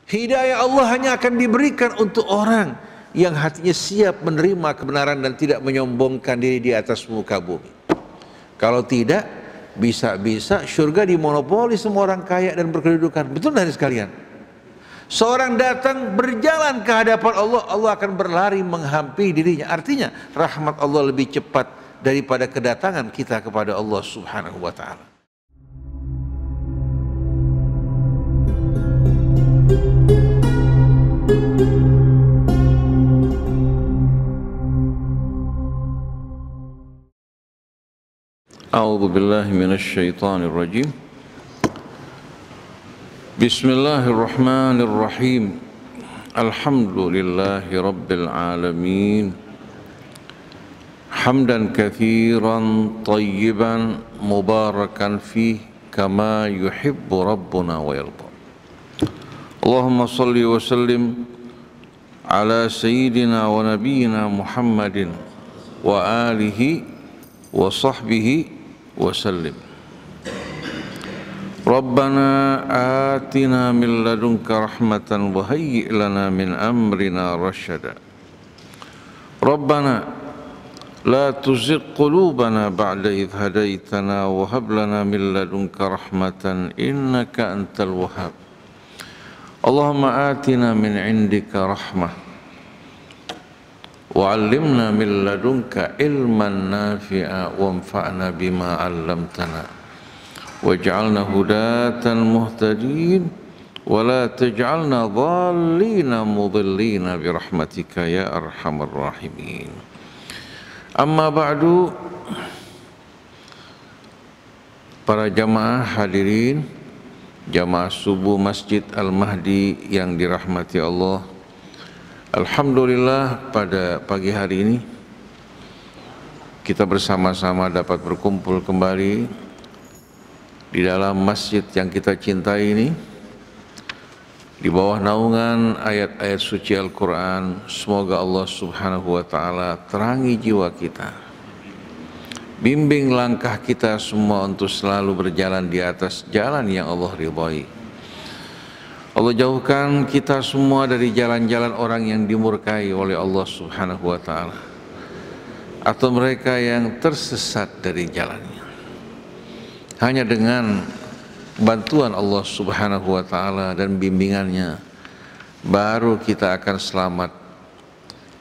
Hidayah Allah hanya akan diberikan untuk orang yang hatinya siap menerima kebenaran dan tidak menyombongkan diri di atas muka bumi. Kalau tidak, bisa-bisa surga dimonopoli semua orang kaya dan berkedudukan. Betul dari sekalian? Seorang datang berjalan ke hadapan Allah, Allah akan berlari menghampiri dirinya. Artinya rahmat Allah lebih cepat daripada kedatangan kita kepada Allah Subhanahu wa ta'ala. A'udzu billahi minasy syaithanir rajim. Bismillahirrahmanirrahim. Alhamdulillahi rabbil alamin. Hamdan katsiran tayyiban mubarakan fih kama yuhibbu rabbuna wa yarda. Allahumma salli wa sallim ala sayyidina wa nabiyyina Muhammadin wa alihi wa sahbihi wa sallim. Rabbana atina min ladunka rahmatan wa hayyi' lana min amrina rasyada. Rabbana la tuzigh qulubana ba'da idh hadaitana wa hab lana min ladunka rahmatan innaka antal wahhab. Allahumma atina min indika rahmah wa 'allimna min ladunka ilman nafi'a wanfa'na bima 'allamtana waj'alna hudatan muhtadin wa la taj'alna dhallina mudillina birahmatika ya arhamar rahimin. Amma ba'du. Para jamaah hadirin jamaah subuh Masjid Al-Mahdi yang dirahmati Allah, alhamdulillah pada pagi hari ini kita bersama-sama dapat berkumpul kembali di dalam masjid yang kita cintai ini, di bawah naungan ayat-ayat suci Al-Quran. Semoga Allah Subhanahu wa ta'ala terangi jiwa kita, bimbing langkah kita semua untuk selalu berjalan di atas jalan yang Allah ridhai. Allah jauhkan kita semua dari jalan-jalan orang yang dimurkai oleh Allah Subhanahu wa ta'ala, atau mereka yang tersesat dari jalannya. Hanya dengan bantuan Allah Subhanahu wa ta'ala dan bimbingannya, baru kita akan selamat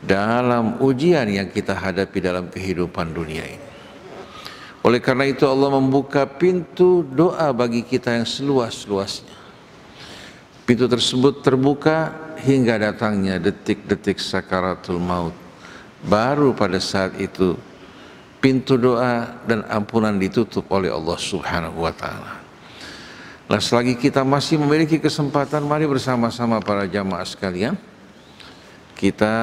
dalam ujian yang kita hadapi dalam kehidupan dunia ini. Oleh karena itu Allah membuka pintu doa bagi kita yang seluas-luasnya. Pintu tersebut terbuka hingga datangnya detik-detik sakaratul maut. Baru pada saat itu pintu doa dan ampunan ditutup oleh Allah Subhanahu wa ta'ala. Nah, selagi kita masih memiliki kesempatan, mari bersama-sama para jamaah sekalian kita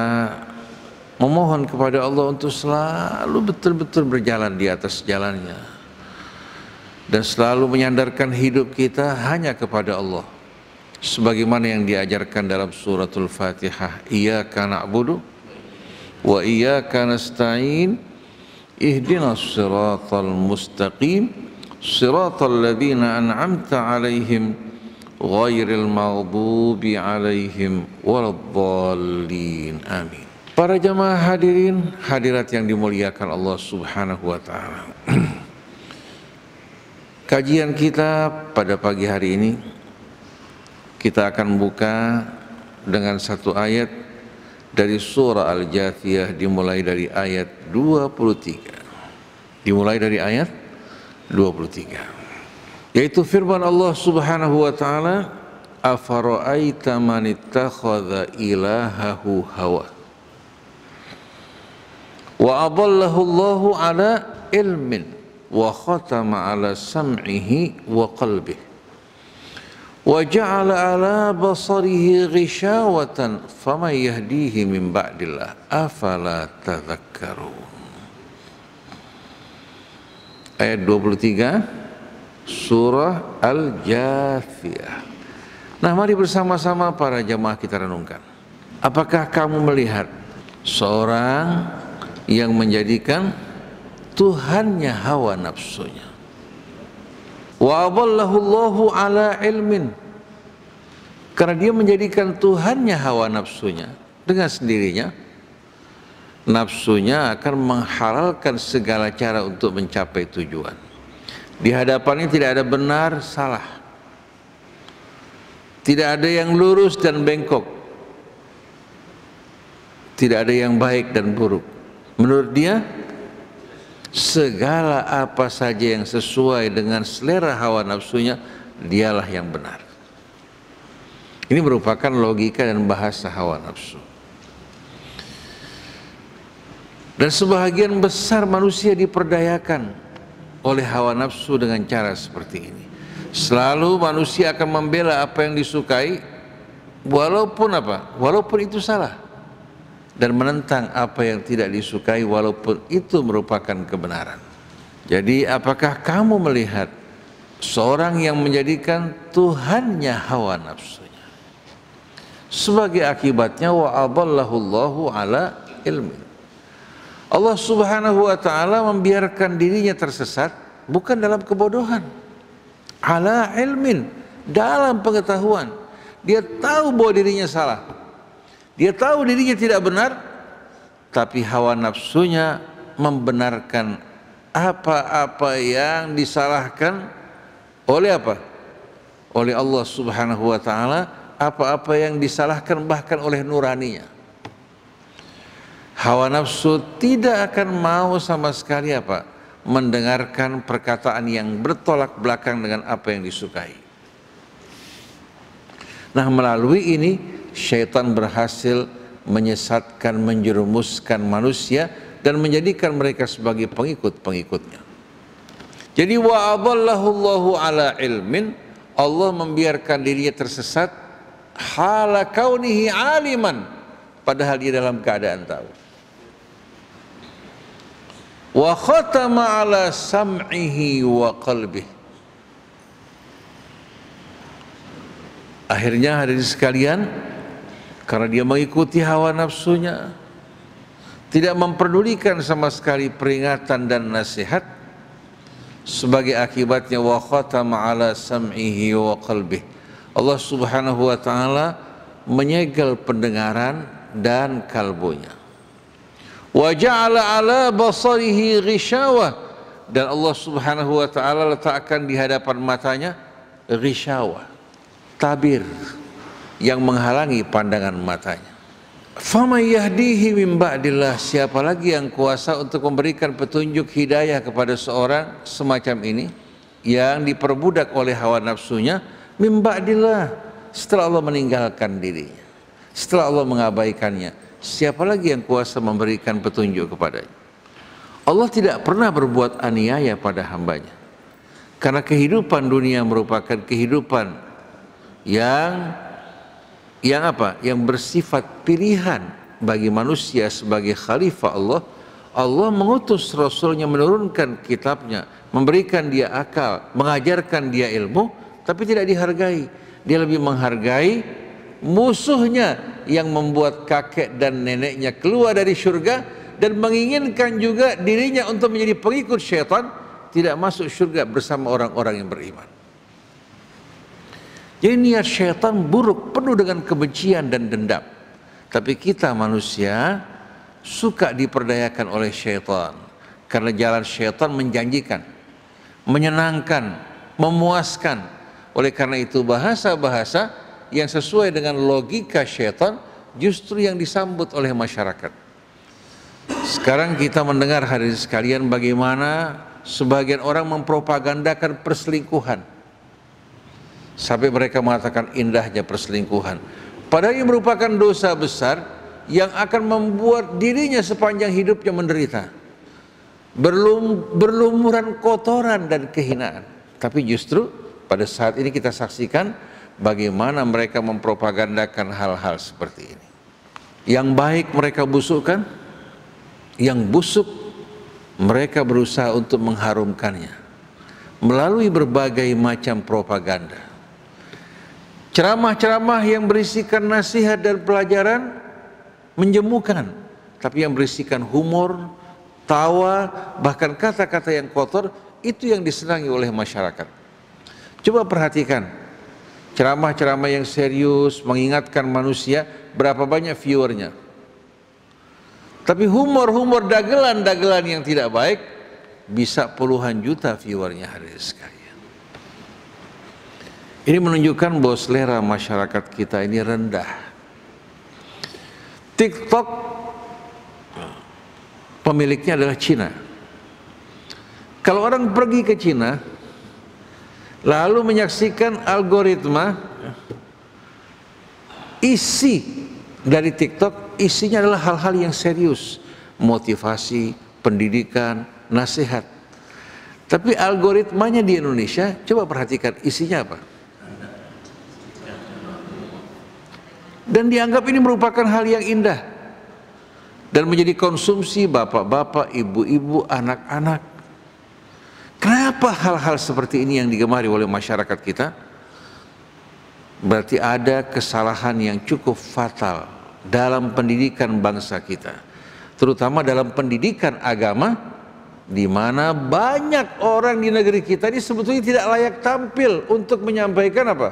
memohon kepada Allah untuk selalu betul-betul berjalan di atas jalannya dan selalu menyandarkan hidup kita hanya kepada Allah, sebagaimana yang diajarkan dalam suratul Fatihah, iyyaka na'budu wa iyyaka nasta'in ihdinas siratal mustaqim siratal ladzina an'amta 'alaihim ghairil maghdubi 'alaihim waladdallin. Amin. Para jamaah hadirin hadirat yang dimuliakan Allah Subhanahu wa ta'ala. Kajian kita pada pagi hari ini kita akan buka dengan satu ayat dari surah Al-Jathiyah, dimulai dari ayat 23. Dimulai dari ayat 23, yaitu firman Allah Subhanahu wa ta'ala, afara'aita man ittakhadha ilahahu hawa wa adallahu Allahu ala ilmin wa khatama ala sam'ihi wa qalbihi wa ja'ala ala basarihi ghishawatan faman yahdihi min ba'dillah afala tadhakkarun. Ayat 23 surah Al-Jathiyah. Nah, mari bersama-sama para jamaah kita renungkan. Apakah kamu melihat seorang yang menjadikan Tuhannya hawa nafsunya? Wa adallahu Allahu ala ilmin, Karena dia menjadikan Tuhannya hawa nafsunya. Dengan sendirinya nafsunya akan menghalalkan segala cara untuk mencapai tujuan. Di hadapannya tidak ada benar, salah. Tidak ada yang lurus dan bengkok. Tidak ada yang baik dan buruk. Menurut dia, segala apa saja yang sesuai dengan selera hawa nafsunya, dialah yang benar. Ini merupakan logika dan bahasa hawa nafsu. Dan sebahagian besar manusia diperdayakan oleh hawa nafsu dengan cara seperti ini. Selalu manusia akan membela apa yang disukai, walaupun apa? Walaupun itu salah. Dan menentang apa yang tidak disukai, walaupun itu merupakan kebenaran. Jadi apakah kamu melihat seorang yang menjadikan Tuhannya hawa nafsunya? Sebagai akibatnya, wa adallahu Allahu ala ilmin. Allah Subhanahu wa ta'ala membiarkan dirinya tersesat bukan dalam kebodohan, ala ilmin, dalam pengetahuan. Dia tahu bahwa dirinya salah, dia tahu dirinya tidak benar, tapi hawa nafsunya membenarkan apa-apa yang disalahkan oleh apa? Oleh Allah Subhanahu wa ta'ala, apa-apa yang disalahkan bahkan oleh nuraninya. Hawa nafsu tidak akan mau sama sekali apa? Mendengarkan perkataan yang bertolak belakang dengan apa yang disukai. Nah, melalui ini syaitan berhasil menyesatkan, menjerumuskan manusia dan menjadikan mereka sebagai pengikut-pengikutnya. Jadi wa adallahu Allahu ala ilmin, Allah membiarkan dirinya tersesat hala kaunihi aliman, padahal dia dalam keadaan tahu. Wa khatama ala sam'ihi wa qalbih. Akhirnya hadirin sekalian, karena dia mengikuti hawa nafsunya, tidak memperdulikan sama sekali peringatan dan nasihat, sebagai akibatnya wa khatama ala sam'ihi wa qalbih, Allah Subhanahu wa ta'ala menyegel pendengaran dan kalbunya. Wa ja'ala ala basarihi ghishawah, dan Allah Subhanahu wa ta'ala letakkan di hadapan matanya ghishawah, tabir yang menghalangi pandangan matanya. Faman yahdihi min ba'dillah, siapa lagi yang kuasa untuk memberikan petunjuk hidayah kepada seorang semacam ini yang diperbudak oleh hawa nafsunya, min ba'dillah, setelah Allah meninggalkan dirinya, setelah Allah mengabaikannya, siapa lagi yang kuasa memberikan petunjuk kepadanya? Allah tidak pernah berbuat aniaya pada hambanya, karena kehidupan dunia merupakan kehidupan yang apa? Yang bersifat pilihan bagi manusia sebagai khalifah Allah. Allah mengutus Rasulnya, menurunkan kitabnya, memberikan dia akal, mengajarkan dia ilmu, tapi tidak dihargai. Dia lebih menghargai musuhnya yang membuat kakek dan neneknya keluar dari surga, dan menginginkan juga dirinya untuk menjadi pengikut syaitan, tidak masuk surga bersama orang-orang yang beriman. Jadi niat syaitan buruk, penuh dengan kebencian dan dendam. Tapi kita manusia suka diperdayakan oleh syaitan, karena jalan syaitan menjanjikan, menyenangkan, memuaskan. Oleh karena itu bahasa-bahasa yang sesuai dengan logika syaitan justru yang disambut oleh masyarakat. Sekarang kita mendengar hadirin sekalian bagaimana sebagian orang mempropagandakan perselingkuhan, sampai mereka mengatakan indahnya perselingkuhan, padahal ini merupakan dosa besar yang akan membuat dirinya sepanjang hidupnya menderita, berlumuran kotoran dan kehinaan. Tapi justru pada saat ini kita saksikan bagaimana mereka mempropagandakan hal-hal seperti ini. Yang baik mereka busukkan, yang busuk mereka berusaha untuk mengharumkannya melalui berbagai macam propaganda. Ceramah-ceramah yang berisikan nasihat dan pelajaran menjemukan, tapi yang berisikan humor, tawa, bahkan kata-kata yang kotor, itu yang disenangi oleh masyarakat. Coba perhatikan, ceramah-ceramah yang serius, mengingatkan manusia, berapa banyak viewernya. Tapi humor-humor dagelan-dagelan yang tidak baik, bisa puluhan juta viewernya hadirin sekalian. Ini menunjukkan bahwa selera masyarakat kita ini rendah. TikTok pemiliknya adalah Cina. Kalau orang pergi ke Cina lalu menyaksikan algoritma, isi dari TikTok isinya adalah hal-hal yang serius, motivasi, pendidikan, nasihat. Tapi algoritmanya di Indonesia, coba perhatikan isinya apa. Dan dianggap ini merupakan hal yang indah dan menjadi konsumsi bapak-bapak, ibu-ibu, anak-anak. Kenapa hal-hal seperti ini yang digemari oleh masyarakat kita? Berarti ada kesalahan yang cukup fatal dalam pendidikan bangsa kita, terutama dalam pendidikan agama, di mana banyak orang di negeri kita ini sebetulnya tidak layak tampil untuk menyampaikan apa?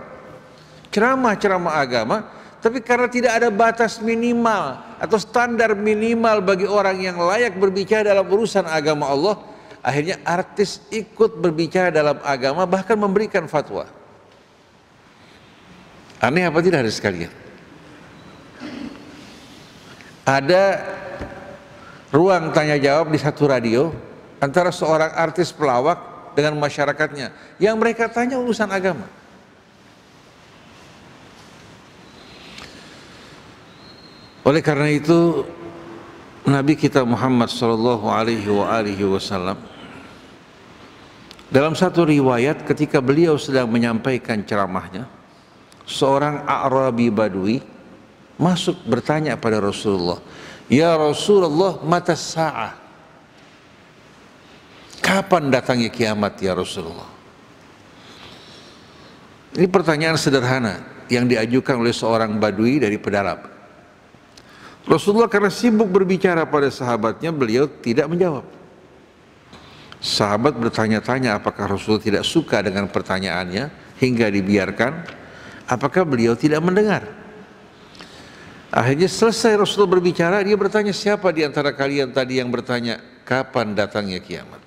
Ceramah-ceramah agama, tapi karena tidak ada batas minimal atau standar minimal bagi orang yang layak berbicara dalam urusan agama Allah, akhirnya artis ikut berbicara dalam agama, bahkan memberikan fatwa. Aneh apa tidak hadirin sekalian? Ada ruang tanya jawab di satu radio antara seorang artis pelawak dengan masyarakatnya, yang mereka tanya urusan agama. Oleh karena itu Nabi kita Muhammad sallallahu alaihi wasallam dalam satu riwayat ketika beliau sedang menyampaikan ceramahnya, seorang A'rabi Badui masuk bertanya pada Rasulullah, "Ya Rasulullah, mata sa'ah?" Kapan datangnya kiamat ya Rasulullah? Ini pertanyaan sederhana yang diajukan oleh seorang Badui dari pedalaman. Rasulullah karena sibuk berbicara pada sahabatnya, beliau tidak menjawab. Sahabat bertanya-tanya apakah Rasul tidak suka dengan pertanyaannya hingga dibiarkan, apakah beliau tidak mendengar. Akhirnya selesai Rasulullah berbicara, dia bertanya, siapa di antara kalian tadi yang bertanya kapan datangnya kiamat?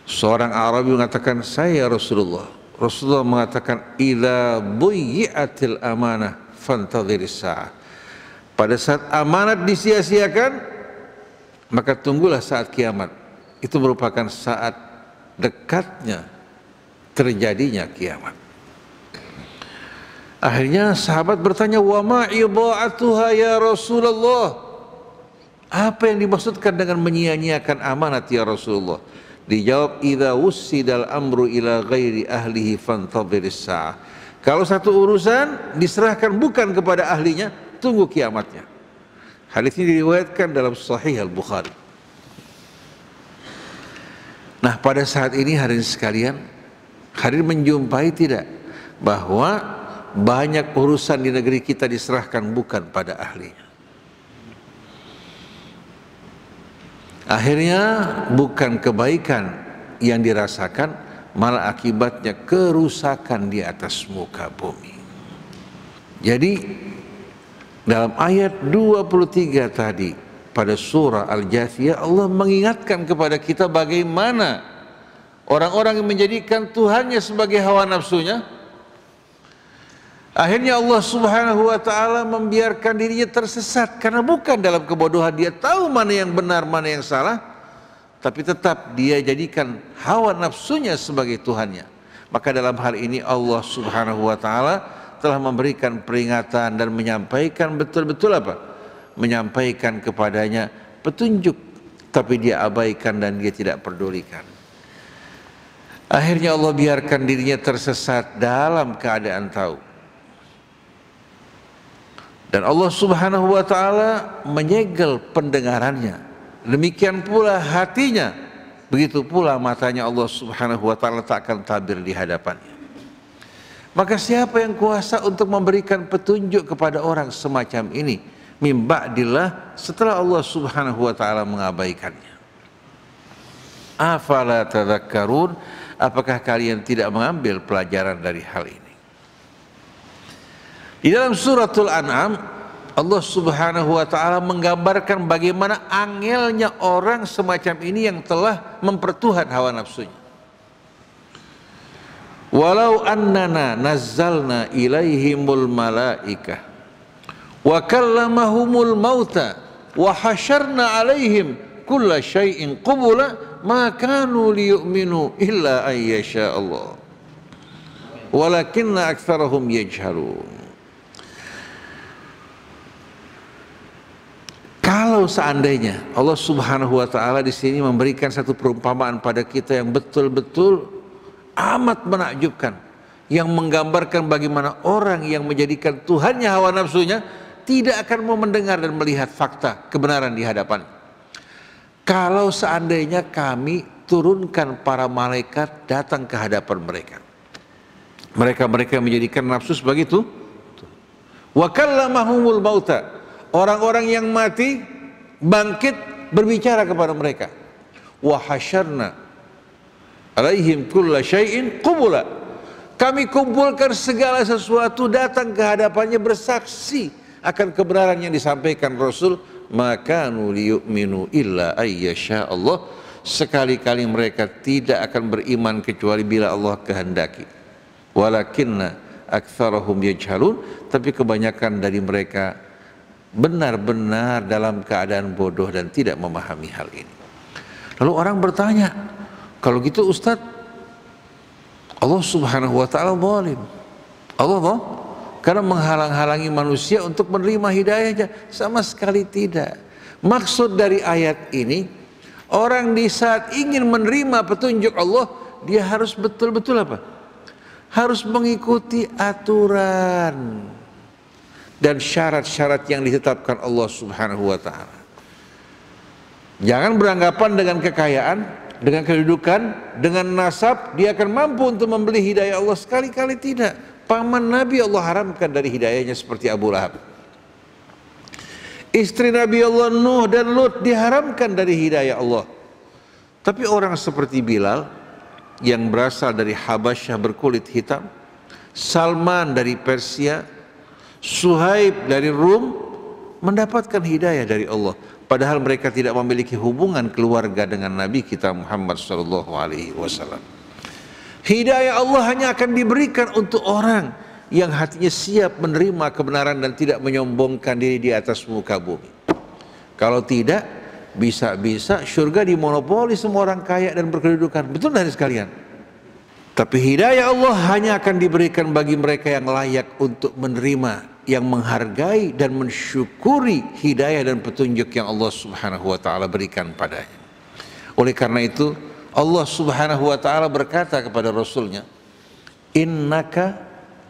Seorang Arabi mengatakan, saya Rasulullah. Rasulullah mengatakan, idza buyyi'atil amanah fantadhiris sa'ah. Pada saat amanat disia-siakan, maka tunggulah saat kiamat. Itu merupakan saat dekatnya terjadinya kiamat. Akhirnya sahabat bertanya, wa ma idha'atuha ya Rasulullah? Apa yang dimaksudkan dengan menyia-nyiakan amanat ya Rasulullah? Dijawab, idza wussidal amru ila ghairi ahlihi fantadhiris sa'ah. Kalau satu urusan diserahkan bukan kepada ahlinya, tunggu kiamatnya. Hadis ini diriwayatkan dalam Sahih Al-Bukhari. Nah, pada saat ini hadirin sekalian, hadirin menjumpai tidak bahwa banyak urusan di negeri kita diserahkan bukan pada ahlinya. Akhirnya bukan kebaikan yang dirasakan, malah akibatnya kerusakan di atas muka bumi. Jadi dalam ayat 23 tadi pada surah Al-Jathiyah, Allah mengingatkan kepada kita bagaimana orang-orang yang menjadikan Tuhannya sebagai hawa nafsunya, akhirnya Allah Subhanahu wa ta'ala membiarkan dirinya tersesat, karena bukan dalam kebodohan dia tahu mana yang benar, mana yang salah, tapi tetap dia jadikan hawa nafsunya sebagai Tuhannya. Maka dalam hal ini Allah Subhanahu wa ta'ala telah memberikan peringatan dan menyampaikan betul-betul apa? Menyampaikan kepadanya petunjuk, tapi dia abaikan dan dia tidak pedulikan. Akhirnya Allah biarkan dirinya tersesat dalam keadaan tahu. Dan Allah Subhanahu wa ta'ala menyegel pendengarannya, demikian pula hatinya, begitu pula matanya Allah Subhanahu wa ta'ala tak akan tabir di hadapannya. Maka siapa yang kuasa untuk memberikan petunjuk kepada orang semacam ini min ba'dillah, setelah Allah Subhanahu wa ta'ala mengabaikannya? Afala tadhakkarun, Apakah kalian tidak mengambil pelajaran dari hal ini? Di dalam suratul An'am, Allah Subhanahu wa ta'ala menggambarkan bagaimana angelnya orang semacam ini yang telah mempertuhan hawa nafsunya. Walau annana nazzalna ilaihimul malaikah wa kallamahumul mauta wa hasyarna alaihim kulla syai'in qubula ma kanu liyu'minu illa ayyasha Allah walakinna aktsarahum yajhalun. Kalau seandainya Allah Subhanahu wa taala di sini memberikan satu perumpamaan pada kita yang betul-betul amat menakjubkan, yang menggambarkan bagaimana orang yang menjadikan Tuhannya hawa nafsunya tidak akan mau mendengar dan melihat fakta kebenaran di hadapan. Kalau seandainya kami turunkan para malaikat datang ke hadapan mereka, mereka menjadikan nafsu sebagai itu. Wa kallamahumul mauta, orang-orang yang mati bangkit berbicara kepada mereka. Wa hasyarna alaihim kulla syai'in qubula, kami kumpulkan segala sesuatu datang ke hadapannya bersaksi akan kebenaran yang disampaikan Rasul. Maka liyu'minu illa ayyasha Allah, sekali-kali mereka tidak akan beriman kecuali bila Allah kehendaki. Walakinna aktsarahum yajhalun, tapi kebanyakan dari mereka benar-benar dalam keadaan bodoh dan tidak memahami hal ini. Lalu orang bertanya, kalau gitu Ustadz, Allah Subhanahu wa ta'ala zalim. Allah karena menghalang-halangi manusia untuk menerima hidayahnya? Sama sekali tidak. Maksud dari ayat ini, orang di saat ingin menerima petunjuk Allah, dia harus betul-betul apa? Harus mengikuti aturan dan syarat-syarat yang ditetapkan Allah Subhanahu wa ta'ala. Jangan beranggapan dengan kekayaan, dengan kedudukan, dengan nasab, dia akan mampu untuk membeli hidayah Allah. Sekali-kali tidak. Paman Nabi Allah haramkan dari hidayahnya seperti Abu Lahab. Istri Nabi Allah Nuh dan Lut diharamkan dari hidayah Allah. Tapi orang seperti Bilal yang berasal dari Habasyah berkulit hitam, Salman dari Persia, Suhaib dari Rum, mendapatkan hidayah dari Allah. Padahal mereka tidak memiliki hubungan keluarga dengan Nabi kita Muhammad SAW. Hidayah Allah hanya akan diberikan untuk orang yang hatinya siap menerima kebenaran dan tidak menyombongkan diri di atas muka bumi. Kalau tidak, bisa-bisa surga dimonopoli semua orang kaya dan berkedudukan. Betul dari sekalian. Tapi hidayah Allah hanya akan diberikan bagi mereka yang layak untuk menerima, yang menghargai dan mensyukuri hidayah dan petunjuk yang Allah Subhanahu wa ta'ala berikan padanya. Oleh karena itu Allah Subhanahu wa ta'ala berkata kepada Rasulnya, innaka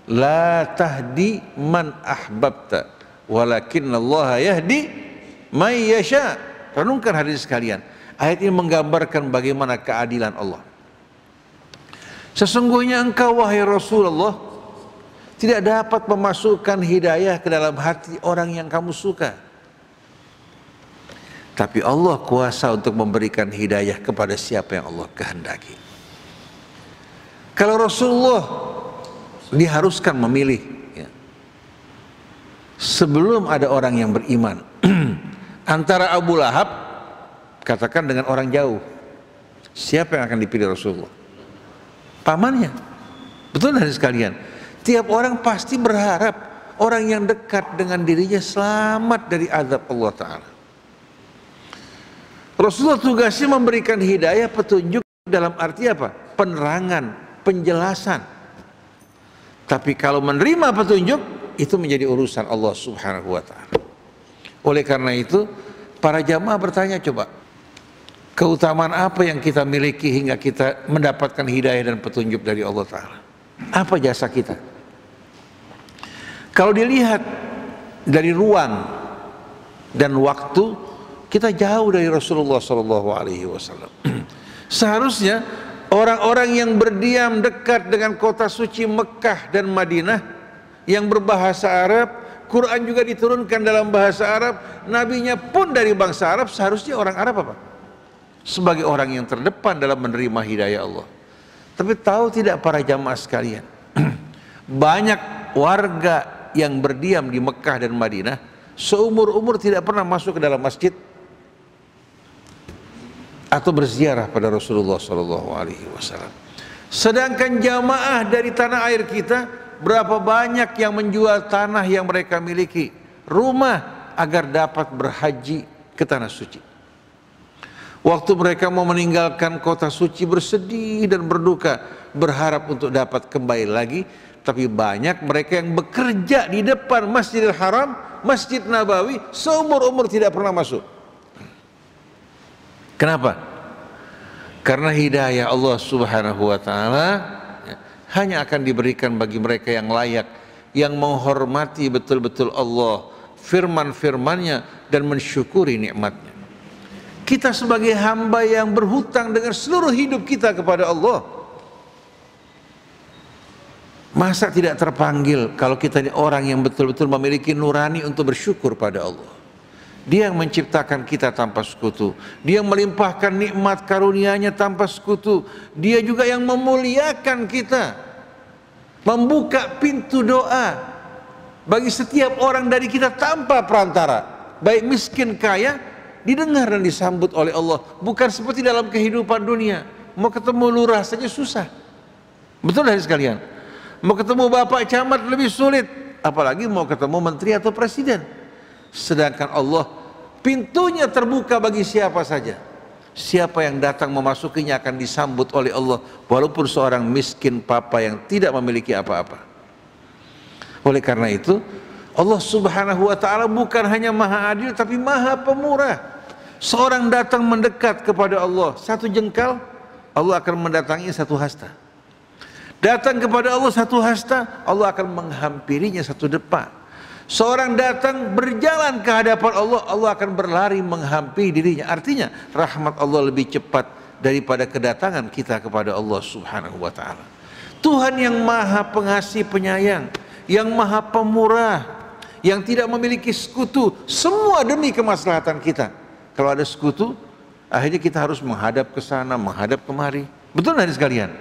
la tahdi man ahbabta walakinna Allah yahdi man yasha. Renungkan hadirin sekalian, ayat ini menggambarkan bagaimana keadilan Allah. Sesungguhnya engkau wahai Rasulullah tidak dapat memasukkan hidayah ke dalam hati orang yang kamu suka. Tapi Allah kuasa untuk memberikan hidayah kepada siapa yang Allah kehendaki. Kalau Rasulullah diharuskan memilih, ya, sebelum ada orang yang beriman, antara Abu Lahab, katakan dengan orang jauh, siapa yang akan dipilih Rasulullah? Pamannya. Betul dari sekalian. Tiap orang pasti berharap orang yang dekat dengan dirinya selamat dari azab Allah Ta'ala. Rasulullah tugasnya memberikan hidayah, petunjuk dalam arti apa? Penerangan, penjelasan. Tapi kalau menerima petunjuk, itu menjadi urusan Allah Subhanahu wa ta'ala. Oleh karena itu, para jamaah bertanya, coba, keutamaan apa yang kita miliki hingga kita mendapatkan hidayah dan petunjuk dari Allah Ta'ala? Apa jasa kita? Kalau dilihat dari ruang dan waktu, kita jauh dari Rasulullah SAW. Seharusnya orang-orang yang berdiam dekat dengan kota suci Mekah dan Madinah, yang berbahasa Arab, Quran juga diturunkan dalam bahasa Arab, nabinya pun dari bangsa Arab, seharusnya orang Arab apa? Sebagai orang yang terdepan dalam menerima hidayah Allah. Tapi tahu tidak para jamaah sekalian, banyak warga yang berdiam di Mekah dan Madinah seumur-umur tidak pernah masuk ke dalam masjid atau berziarah pada Rasulullah SAW. Sedangkan jamaah dari tanah air kita, berapa banyak yang menjual tanah yang mereka miliki, rumah, agar dapat berhaji ke tanah suci. Waktu mereka mau meninggalkan kota suci bersedih dan berduka, berharap untuk dapat kembali lagi. Tapi banyak mereka yang bekerja di depan Masjidil Haram, Masjid Nabawi, seumur-umur tidak pernah masuk. Kenapa? Karena hidayah Allah Subhanahu wa Ta'ala hanya akan diberikan bagi mereka yang layak, yang menghormati betul-betul Allah, firman-firmannya, dan mensyukuri nikmatnya. Kita sebagai hamba yang berhutang dengan seluruh hidup kita kepada Allah, masa tidak terpanggil kalau kita ini orang yang betul-betul memiliki nurani untuk bersyukur pada Allah. Dia yang menciptakan kita tanpa sekutu, Dia yang melimpahkan nikmat karunia-Nya tanpa sekutu, Dia juga yang memuliakan kita, membuka pintu doa bagi setiap orang dari kita tanpa perantara, baik miskin kaya, didengar dan disambut oleh Allah. Bukan seperti dalam kehidupan dunia, mau ketemu lurah saja susah. Betul dari sekalian? Mau ketemu bapak camat lebih sulit, apalagi mau ketemu menteri atau presiden. Sedangkan Allah, pintunya terbuka bagi siapa saja. Siapa yang datang memasukinya akan disambut oleh Allah, walaupun seorang miskin papa yang tidak memiliki apa-apa. Oleh karena itu, Allah Subhanahu wa Ta'ala bukan hanya maha adil, tapi maha pemurah. Seorang datang mendekat kepada Allah satu jengkal, Allah akan mendatangi satu hasta. Datang kepada Allah satu hasta, Allah akan menghampirinya satu depa. Seorang datang berjalan ke hadapan Allah, Allah akan berlari menghampiri dirinya. Artinya rahmat Allah lebih cepat daripada kedatangan kita kepada Allah Subhanahu wa Ta'ala. Tuhan yang maha pengasih penyayang, yang maha pemurah, yang tidak memiliki sekutu, semua demi kemaslahatan kita. Kalau ada sekutu, akhirnya kita harus menghadap ke sana, menghadap kemari. Betul nggak sekalian?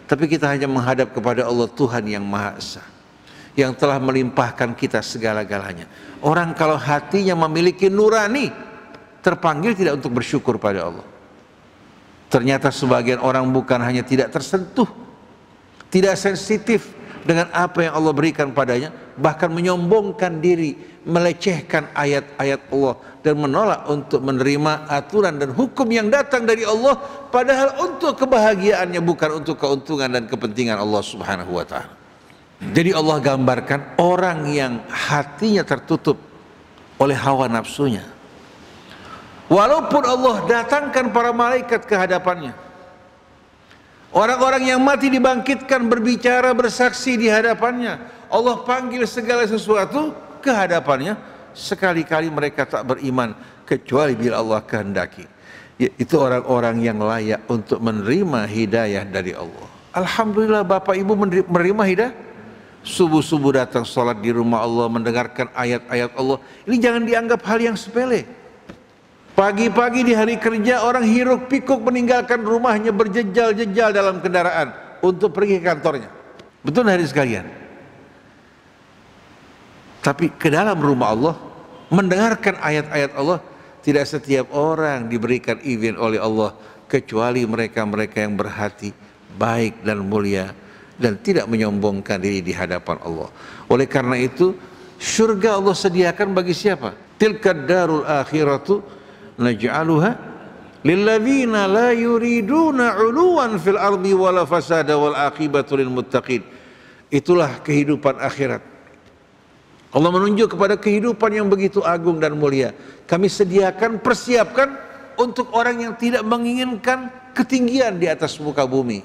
Tapi kita hanya menghadap kepada Allah, Tuhan yang Maha Esa, yang telah melimpahkan kita segala-galanya. Orang kalau hatinya memiliki nurani, terpanggil tidak untuk bersyukur pada Allah. Ternyata sebagian orang bukan hanya tidak tersentuh, tidak sensitif dengan apa yang Allah berikan padanya, bahkan menyombongkan diri, melecehkan ayat-ayat Allah, dan menolak untuk menerima aturan dan hukum yang datang dari Allah, padahal untuk kebahagiaannya, bukan untuk keuntungan dan kepentingan Allah Subhanahu wa Ta'ala. Jadi Allah gambarkan orang yang hatinya tertutup oleh hawa nafsunya, walaupun Allah datangkan para malaikat ke hadapannya, orang-orang yang mati dibangkitkan, berbicara, bersaksi di hadapannya, Allah panggil segala sesuatu ke hadapannya, sekali-kali mereka tak beriman kecuali bila Allah kehendaki. Itu orang-orang yang layak untuk menerima hidayah dari Allah. Alhamdulillah Bapak Ibu menerima hidayah. Subuh-subuh datang sholat di rumah Allah, mendengarkan ayat-ayat Allah. Ini jangan dianggap hal yang sepele. Pagi-pagi di hari kerja, orang hiruk pikuk meninggalkan rumahnya, berjejal-jejal dalam kendaraan untuk pergi ke kantornya. Betul hari sekalian? Tapi ke dalam rumah Allah, mendengarkan ayat-ayat Allah, tidak setiap orang diberikan izin oleh Allah, kecuali mereka-mereka yang berhati baik dan mulia dan tidak menyombongkan diri di hadapan Allah. Oleh karena itu, surga Allah sediakan bagi siapa? Tilkad darul akhiratu naj'aluha lilladzina la yuriduna 'uluwan fil ardi wala fasada wal aqibatu lil muttaqin. Itulah kehidupan akhirat. Allah menunjuk kepada kehidupan yang begitu agung dan mulia. Kami sediakan, persiapkan untuk orang yang tidak menginginkan ketinggian di atas muka bumi,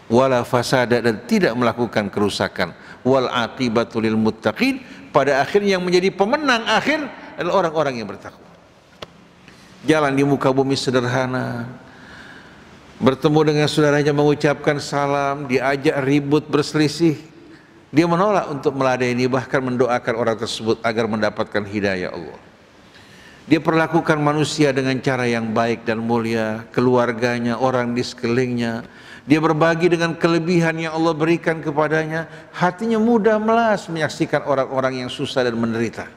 wala fasada, dan tidak melakukan kerusakan, wal aqibatu lil muttaqin, pada akhirnya yang menjadi pemenang akhir adalah orang-orang yang bertakwa. Jalan di muka bumi sederhana, bertemu dengan saudaranya mengucapkan salam, diajak ribut berselisih, dia menolak untuk meladeni, bahkan mendoakan orang tersebut agar mendapatkan hidayah Allah. Dia perlakukan manusia dengan cara yang baik dan mulia, keluarganya, orang di sekelilingnya. Dia berbagi dengan kelebihan yang Allah berikan kepadanya. Hatinya mudah melas menyaksikan orang-orang yang susah dan menderita.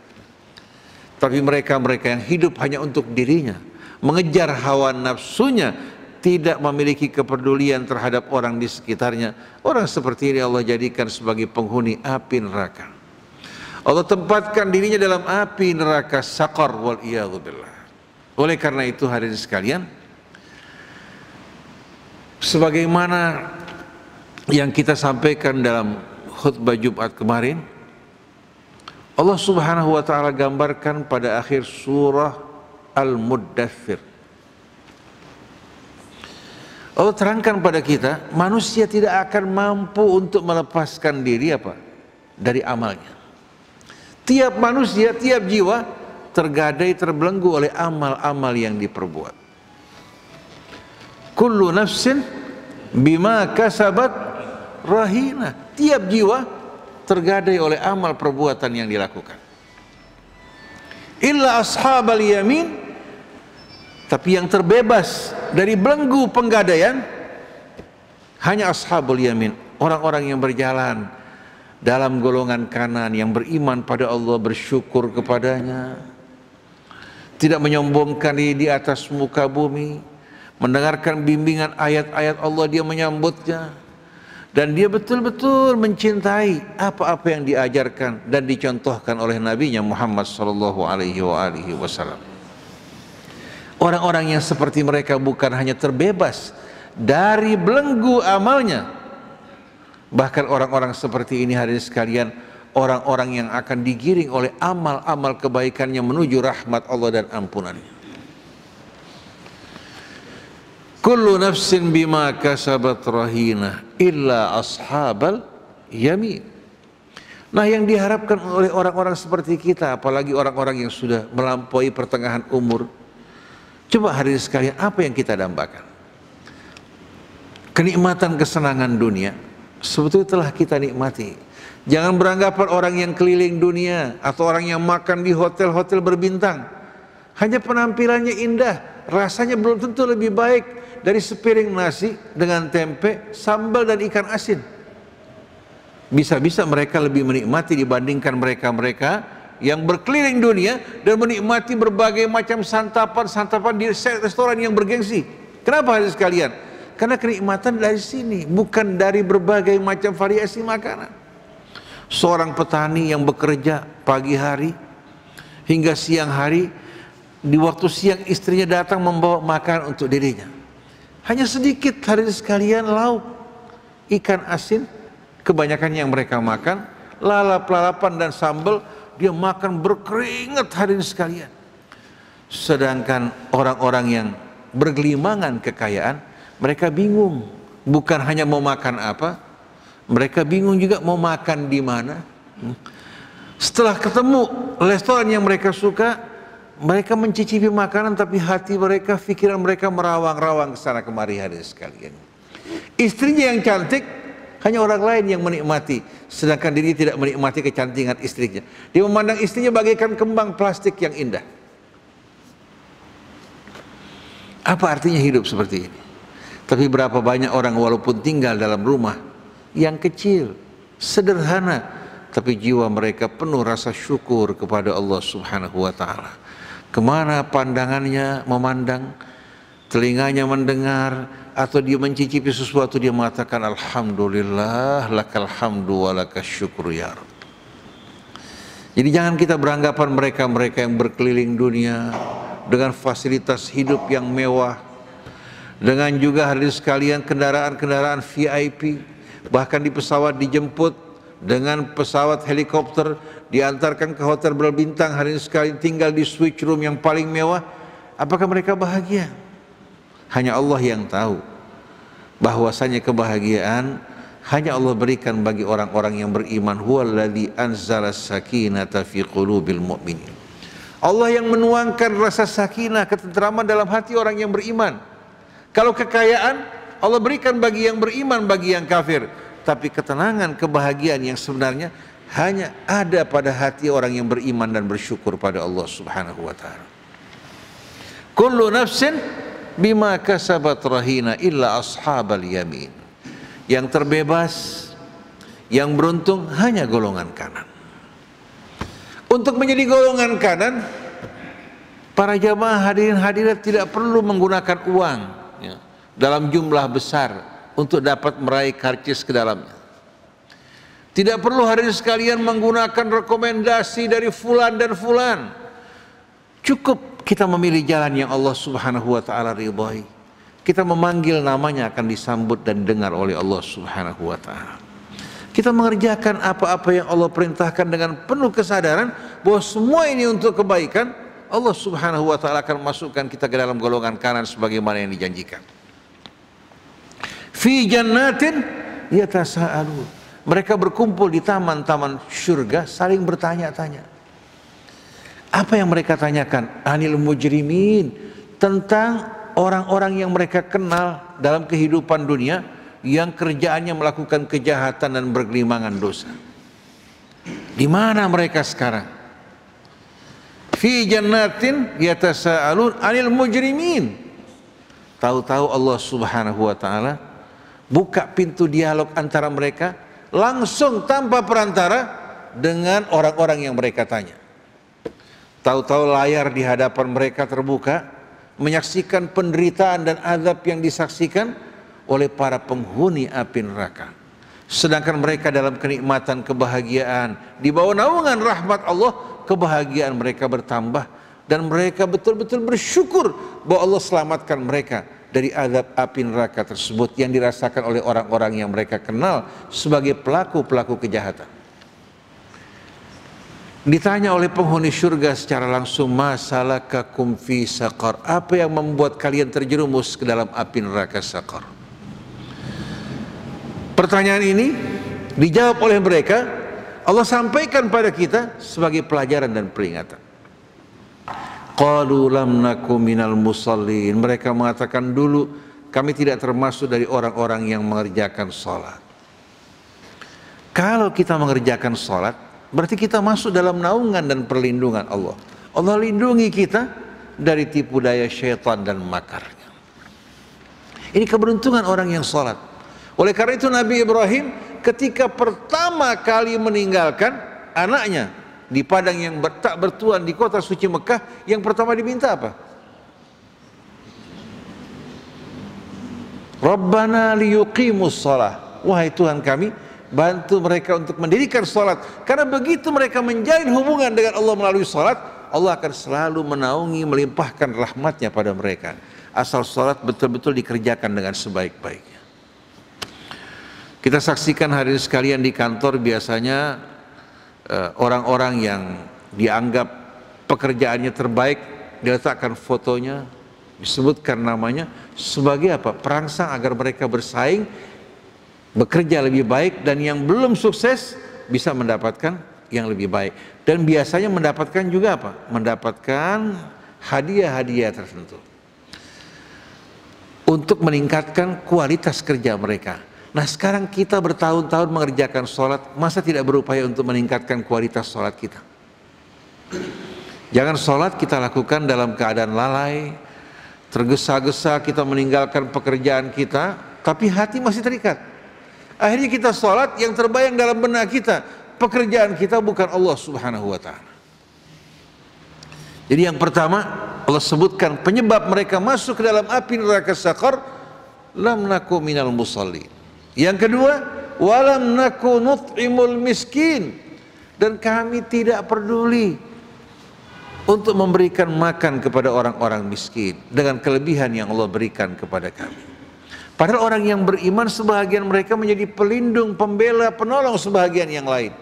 Tapi mereka-mereka yang hidup hanya untuk dirinya, mengejar hawa nafsunya, tidak memiliki kepedulian terhadap orang di sekitarnya. Orang seperti ini Allah jadikan sebagai penghuni api neraka. Allah tempatkan dirinya dalam api neraka saqar wal iyadzubillah. Oleh karena itu hadirin sekalian, sebagaimana yang kita sampaikan dalam khutbah Jumat kemarin, Allah Subhanahu wa taala gambarkan pada akhir surah Al-Muddathir. Allah terangkan pada kita, manusia tidak akan mampu untuk melepaskan diri dari amalnya. Tiap manusia, tiap jiwa tergadai, terbelenggu oleh amal-amal yang diperbuat. Kullu nafsin bima kasabat rahina. Tiap jiwa tergadai oleh amal perbuatan yang dilakukan. Illa ashabal yamin, tapi yang terbebas dari belenggu penggadaian hanya ashabul yamin, orang-orang yang berjalan dalam golongan kanan, yang beriman pada Allah, bersyukur kepadanya, tidak menyombongkan diri di atas muka bumi, mendengarkan bimbingan ayat-ayat Allah, dia menyambutnya, dan dia betul-betul mencintai apa-apa yang diajarkan dan dicontohkan oleh Nabi-Nya Muhammad sallallahu alaihi wasallam. Orang-orang yang seperti mereka bukan hanya terbebas dari belenggu amalnya, bahkan orang-orang seperti ini hadirin sekalian, orang-orang yang akan digiring oleh amal-amal kebaikannya menuju rahmat Allah dan ampunannya. Kullu nafsin bima kasabat rahina illa ashabal yamin. Nah, yang diharapkan oleh orang-orang seperti kita, apalagi orang-orang yang sudah melampaui pertengahan umur, coba hadirin sekalian, apa yang kita dambakan? Kenikmatan kesenangan dunia sebetulnya telah kita nikmati. Jangan beranggapan orang yang keliling dunia atau orang yang makan di hotel-hotel berbintang hanya penampilannya indah, rasanya belum tentu lebih baik dari sepiring nasi dengan tempe, sambal dan ikan asin. Bisa-bisa mereka lebih menikmati dibandingkan mereka-mereka yang berkeliling dunia dan menikmati berbagai macam santapan-santapan di restoran yang bergengsi. Kenapa hadirin sekalian? Karena kenikmatan dari sini, bukan dari berbagai macam variasi makanan. Seorang petani yang bekerja pagi hari hingga siang hari, di waktu siang istrinya datang membawa makan untuk dirinya. Hanya sedikit hadirin sekalian lauk, ikan asin, kebanyakan yang mereka makan, lalap-lalapan dan sambal, dia makan berkeringat hadirin sekalian. Sedangkan orang-orang yang bergelimangan kekayaan, mereka bingung, bukan hanya mau makan apa, mereka bingung juga mau makan di mana. Setelah ketemu restoran yang mereka suka, mereka mencicipi makanan, tapi hati mereka, pikiran mereka merawang-rawang ke sana kemari hadirin sekalian. Istrinya yang cantik, hanya orang lain yang menikmati, sedangkan diri tidak menikmati kecantikan istrinya. Dia memandang istrinya bagaikan kembang plastik yang indah. Apa artinya hidup seperti ini? Tapi berapa banyak orang walaupun tinggal dalam rumah yang kecil, sederhana, tapi jiwa mereka penuh rasa syukur kepada Allah Subhanahu wa taala. Kemana pandangannya memandang, telinganya mendengar, atau dia mencicipi sesuatu, dia mengatakan alhamdulillah, lakal hamdu wa lakas syukru ya Rabb. Jadi jangan kita beranggapan mereka-mereka yang berkeliling dunia dengan fasilitas hidup yang mewah, dengan juga hadirin sekalian kendaraan-kendaraan VIP, bahkan di pesawat dijemput dengan pesawat helikopter, diantarkan ke hotel berbintang, hadirin sekalian tinggal di suite room yang paling mewah. Apakah mereka bahagia? Hanya Allah yang tahu bahwasanya kebahagiaan hanya Allah berikan bagi orang-orang yang beriman. Huwallazi anzala sakinata fi qulubil mu'minin. Allah yang menuangkan rasa sakinah, ketentraman dalam hati orang yang beriman. Kalau kekayaan Allah berikan bagi yang beriman, bagi yang kafir, tapi ketenangan, kebahagiaan yang sebenarnya hanya ada pada hati orang yang beriman dan bersyukur pada Allah Subhanahu wa taala. Kullu nafsin bima kasabat rahina illa ashabal yamin. Yang terbebas, yang beruntung hanya golongan kanan. Untuk menjadi golongan kanan, para jamaah hadirin hadirat tidak perlu menggunakan uang ya, dalam jumlah besar untuk dapat meraih karcis ke dalamnya. Tidak perlu hadirin sekalian menggunakan rekomendasi dari fulan dan fulan. Cukup kita memilih jalan yang Allah Subhanahu wa taala ridhai. Kita memanggil namanya akan disambut dan dengar oleh Allah Subhanahu wa taala. Kita mengerjakan apa-apa yang Allah perintahkan dengan penuh kesadaran bahwa semua ini untuk kebaikan. Allah Subhanahu wa taala akan masukkan kita ke dalam golongan kanan sebagaimana yang dijanjikan. Fi jannatin yatasaalun. Mereka berkumpul di taman-taman surga saling bertanya-tanya. Apa yang mereka tanyakan? Anil mujrimin, tentang orang-orang yang mereka kenal dalam kehidupan dunia yang kerjaannya melakukan kejahatan dan bergelimangan dosa. Di mana mereka sekarang? Fi jannatin yatasaalun anil mujrimin. Tahu-tahu Allah Subhanahu wa taala buka pintu dialog antara mereka langsung tanpa perantara dengan orang-orang yang mereka tanya. Tahu-tahu layar di hadapan mereka terbuka, menyaksikan penderitaan dan azab yang disaksikan oleh para penghuni api neraka. Sedangkan mereka dalam kenikmatan kebahagiaan, di bawah naungan rahmat Allah, kebahagiaan mereka bertambah dan mereka betul-betul bersyukur bahwa Allah selamatkan mereka dari azab api neraka tersebut yang dirasakan oleh orang-orang yang mereka kenal sebagai pelaku-pelaku kejahatan. Ditanya oleh penghuni surga secara langsung, masalakakum fi saqar, apa yang membuat kalian terjerumus ke dalam api neraka saqar? Pertanyaan ini dijawab oleh mereka, Allah sampaikan pada kita sebagai pelajaran dan peringatan. Qalu lam naku minal musallin. Mereka mengatakan dulu kami tidak termasuk dari orang-orang yang mengerjakan salat. Kalau kita mengerjakan salat, berarti kita masuk dalam naungan dan perlindungan Allah. Allah lindungi kita dari tipu daya syaitan dan makarnya. Ini keberuntungan orang yang salat. Oleh karena itu Nabi Ibrahim ketika pertama kali meninggalkan anaknya di padang yang tak bertuan di kota suci Mekah, yang pertama diminta apa? Rabbana liyuqimus shalah. Wahai Tuhan kami, bantu mereka untuk mendirikan salat. Karena begitu mereka menjalin hubungan dengan Allah melalui salat, Allah akan selalu menaungi, melimpahkan rahmatnya pada mereka. Asal salat betul-betul dikerjakan dengan sebaik-baiknya. Kita saksikan hadirin sekalian di kantor biasanya orang-orang yang dianggap pekerjaannya terbaik diletakkan fotonya, disebutkan namanya sebagai apa? Perangsang agar mereka bersaing, bekerja lebih baik, dan yang belum sukses bisa mendapatkan yang lebih baik. Dan biasanya mendapatkan juga apa? Mendapatkan hadiah-hadiah tertentu untuk meningkatkan kualitas kerja mereka. Nah sekarang kita bertahun-tahun mengerjakan sholat, masa tidak berupaya untuk meningkatkan kualitas sholat kita? Jangan sholat kita lakukan dalam keadaan lalai, tergesa-gesa kita meninggalkan pekerjaan kita, tapi hati masih terikat. Akhirnya kita sholat, yang terbayang dalam benak kita, pekerjaan kita bukan Allah Subhanahu wa ta'ala. Jadi yang pertama Allah sebutkan penyebab mereka masuk ke dalam api neraka saqar, lam naku minal musallin. Yang kedua, walam naku nut'imul miskin, dan kami tidak peduli untuk memberikan makan kepada orang-orang miskin dengan kelebihan yang Allah berikan kepada kami. Padahal orang yang beriman sebahagian mereka menjadi pelindung, pembela, penolong sebahagian yang lain.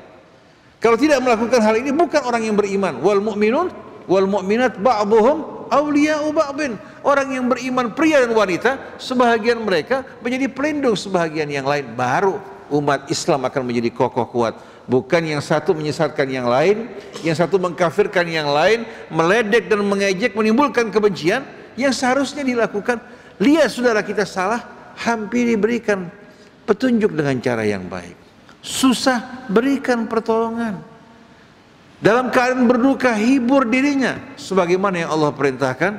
Kalau tidak melakukan hal ini bukan orang yang beriman. Wal mu'minun wal mu'minat ba'dhuhum awliya'u ba'dhin. Orang yang beriman pria dan wanita, sebahagian mereka menjadi pelindung sebahagian yang lain. Baru umat Islam akan menjadi kokoh kuat. Bukan yang satu menyesatkan yang lain, yang satu mengkafirkan yang lain, meledek dan mengejek, menimbulkan kebencian yang seharusnya dilakukan. Lihat saudara kita salah, hampir diberikan petunjuk dengan cara yang baik. Susah, berikan pertolongan. Dalam keadaan berduka, hibur dirinya sebagaimana yang Allah perintahkan.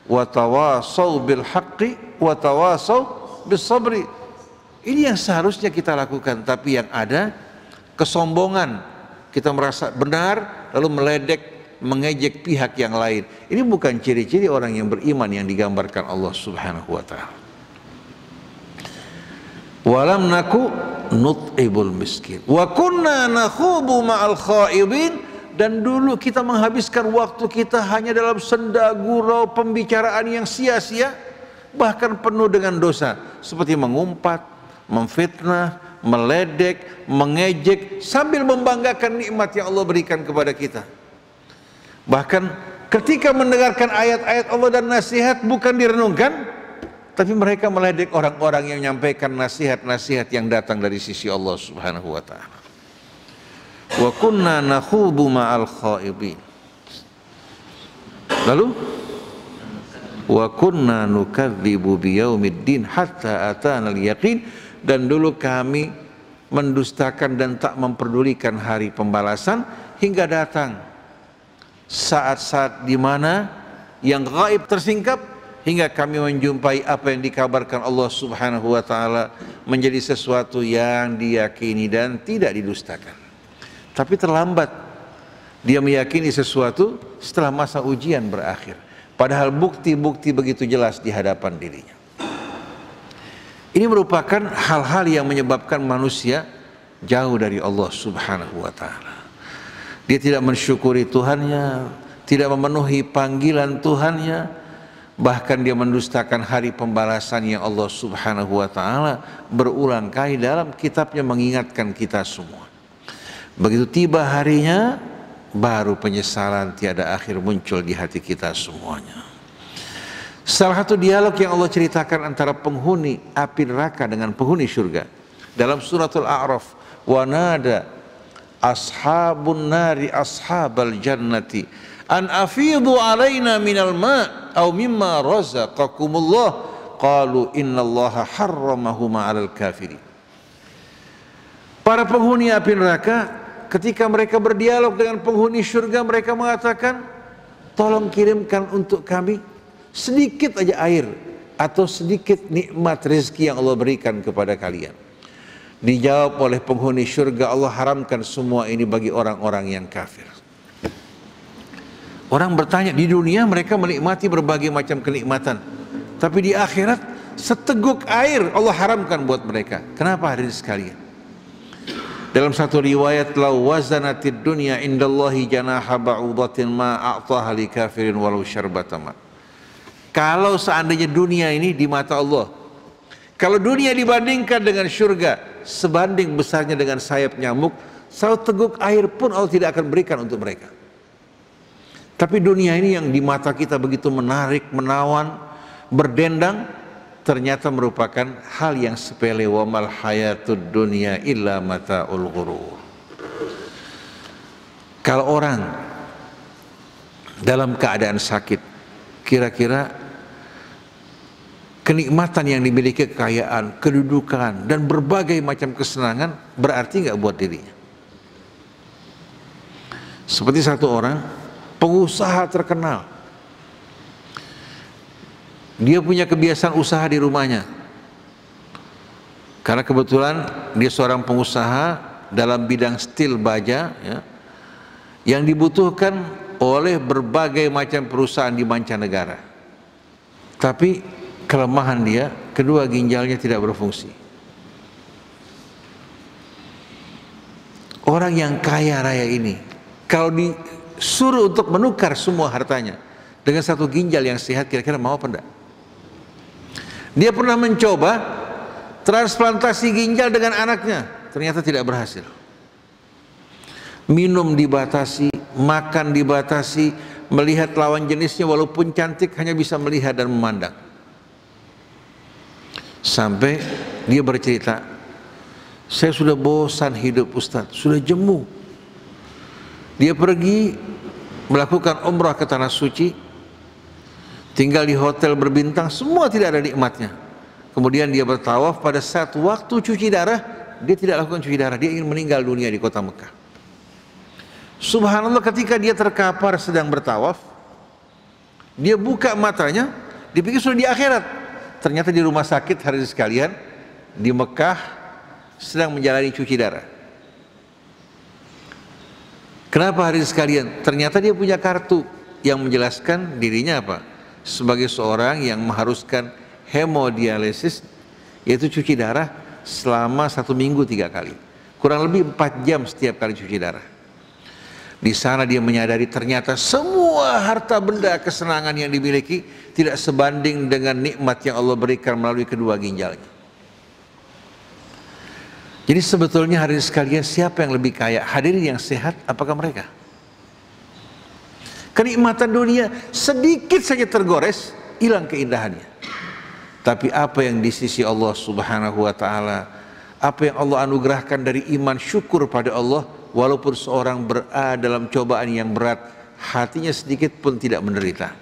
wa tawasau bil haqqi wa tawasau bis sabri. Ini yang seharusnya kita lakukan, tapi yang ada kesombongan. Kita merasa benar lalu meledek, mengejek pihak yang lain. Ini bukan ciri-ciri orang yang beriman yang digambarkan Allah Subhanahu wa taala. Walam naku nut'ibul miskin wa kunna nakhudu ma'al khaidin, dan dulu kita menghabiskan waktu kita hanya dalam senda gurau pembicaraan yang sia-sia, bahkan penuh dengan dosa, seperti mengumpat, memfitnah, meledek, mengejek, sambil membanggakan nikmat yang Allah berikan kepada kita. Bahkan ketika mendengarkan ayat-ayat Allah dan nasihat bukan direnungkan, tapi mereka meledek orang-orang yang menyampaikan nasihat-nasihat yang datang dari sisi Allah Subhanahu wa taala. Wa kunna nakhudu ma'al khaidin. Lalu wa kunna nukadzibu biyaumiddin hatta atana al-yaqin, dan dulu kami mendustakan dan tak memperdulikan hari pembalasan hingga datang saat-saat di mana yang gaib tersingkap, hingga kami menjumpai apa yang dikabarkan Allah Subhanahu wa taala menjadi sesuatu yang diyakini dan tidak didustakan. Tapi terlambat dia meyakini sesuatu setelah masa ujian berakhir, padahal bukti-bukti begitu jelas di hadapan dirinya. Ini merupakan hal-hal yang menyebabkan manusia jauh dari Allah Subhanahu wa taala. Dia tidak mensyukuri Tuhannya, tidak memenuhi panggilan Tuhannya, bahkan dia mendustakan hari pembalasan yang Allah Subhanahu wa taala berulang kali dalam kitabnya mengingatkan kita semua. Begitu tiba harinya, baru penyesalan tiada akhir muncul di hati kita semuanya. Salah satu dialog yang Allah ceritakan antara penghuni api neraka dengan penghuni surga dalam suratul A'raf, wa nada ashabun nari ashabal jannati an afidu alaina minal ma' aw mimma razaqakumullah qalu innallaha harramahuma 'alal kafirin. Para penghuni api neraka ketika mereka berdialog dengan penghuni surga, mereka mengatakan, tolong kirimkan untuk kami sedikit aja air atau sedikit nikmat rezeki yang Allah berikan kepada kalian. Dijawab oleh penghuni surga, Allah haramkan semua ini bagi orang-orang yang kafir. Orang bertanya, di dunia mereka menikmati berbagai macam kenikmatan, tapi di akhirat seteguk air Allah haramkan buat mereka. Kenapa hadirin sekalian? Dalam satu riwayat, law wazanatid dunya indallahi janaha ba'udatin ma a'taha li kafirin walau syarbata ma. Kalau seandainya dunia ini di mata Allah, kalau dunia dibandingkan dengan surga sebanding besarnya dengan sayap nyamuk, satu teguk air pun Allah tidak akan berikan untuk mereka. Tapi dunia ini yang di mata kita begitu menarik, menawan, berdendang, ternyata merupakan hal yang sepele. Wa mal hayatud dunya illa mata'ul ghurur. Kalau orang dalam keadaan sakit, kira-kira kenikmatan yang dimiliki, kekayaan, kedudukan, dan berbagai macam kesenangan berarti nggak buat dirinya? Seperti satu orang pengusaha terkenal, dia punya kebiasaan usaha di rumahnya, karena kebetulan dia seorang pengusaha dalam bidang stil baja, ya, yang dibutuhkan oleh berbagai macam perusahaan di mancanegara. Tapi kelemahan dia, kedua ginjalnya tidak berfungsi. Orang yang kaya raya ini, kalau disuruh untuk menukar semua hartanya dengan satu ginjal yang sehat, kira-kira mau apa enggak? Dia pernah mencoba transplantasi ginjal dengan anaknya, ternyata tidak berhasil. Minum dibatasi, makan dibatasi, melihat lawan jenisnya walaupun cantik hanya bisa melihat dan memandang. Sampai dia bercerita, saya sudah bosan hidup Ustadz, sudah jemu. Dia pergi melakukan umrah ke tanah suci, tinggal di hotel berbintang, semua tidak ada nikmatnya. Kemudian dia bertawaf, pada saat waktu cuci darah, dia tidak lakukan cuci darah, dia ingin meninggal dunia di kota Mekah. Subhanallah, ketika dia terkapar sedang bertawaf, Dia buka matanya, dipikir sudah di akhirat. Ternyata di rumah sakit hadirin sekalian, di Mekah sedang menjalani cuci darah. Kenapa hadirin sekalian? Ternyata dia punya kartu yang menjelaskan dirinya apa? Sebagai seorang yang mengharuskan hemodialisis, yaitu cuci darah selama 1 minggu 3 kali. Kurang lebih 4 jam setiap kali cuci darah. Di sana dia menyadari ternyata semua harta benda kesenangan yang dimiliki tidak sebanding dengan nikmat yang Allah berikan melalui kedua ginjalnya. Jadi sebetulnya hadirin sekalian, siapa yang lebih kaya? Hadirin yang sehat apakah mereka? Kenikmatan dunia sedikit saja tergores, hilang keindahannya. Tapi apa yang di sisi Allah Subhanahu wa taala, apa yang Allah anugerahkan dari iman syukur pada Allah, walaupun seorang berada dalam cobaan yang berat, hatinya sedikit pun tidak menderita.